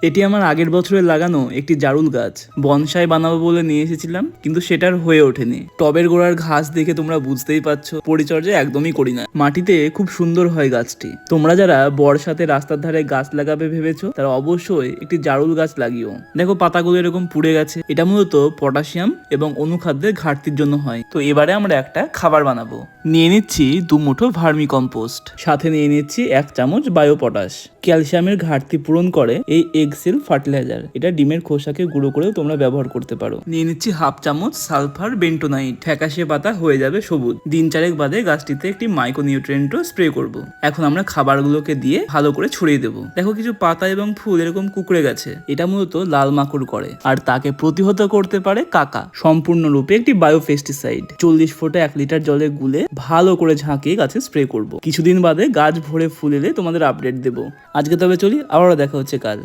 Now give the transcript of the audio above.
এটি আমার আগের বছরে লাগানো একটি জারুল গাছ। বনসাই বানাবো বলে নিয়ে এসেছিলাম, কিন্তু সেটার হয়ে ওঠেনি। টবের গোড়ার ঘাস দেখে তোমরা বুঝতেই পারছো পরিচর্যা একদমই করি না। মাটিতে খুব সুন্দর হয় গাছটি। তোমরা যারা বর্ষাতে রাস্তার ধারে গাছ লাগাবে ভেবেছো তারা অবশ্যই একটি জারুল গাছ লাগিও। দেখো পাতাগুলো এরকম পুড়ে গেছে। এটা মূলত পটাশিয়াম এবং অনুখাদ্যের ঘাটতির জন্য হয়। তো এবারে আমরা একটা খাবার বানাবো। নিয়ে নিচ্ছি 2 মুঠো ভার্মি কম্পোস্ট, সাথে নিয়ে নিচ্ছি 1 চামচ বায়ো পটাশ। ক্যালসিয়ামের ঘাটতি পূরণ করে এই এক্সেল ফার্টিলাইজার। এটা ডিমের খোসাকে গুঁড়ো করেও তোমরা ব্যবহার করতে পারো। নিয়ে নিচ্ছি 1/2 চামচ সালফার বেন্টোনাইট। ফ্যাকাশে পাতা হয়ে যাবে সবুজ। দিন 4 বাদে গাছটিতে একটি মাইক্রোনিউট্রিয়েন্টও স্প্রে করব। এখন আমরা খাবারগুলোকে দিয়ে ভালো করে ছড়িয়ে দেবো। দেখো কিছু পাতা এবং ফুল এরকম কুকড়ে গেছে। এটা মূলত লাল মাকড় করে, আর তাকে প্রতিহত করতে পারে কাকা। সম্পূর্ণরূপে একটি বায়োপেস্টিসাইড। 40 ফোঁটা 1 লিটার জলে গুলে ভালো করে ঝাঁকিয়ে গাছে স্প্রে করব। কিছুদিন বাদে গাছ ভরে ফুল এলে তোমাদের আপডেট দেবো। আজকে তবে চলি, আবারও দেখা হচ্ছে কাল।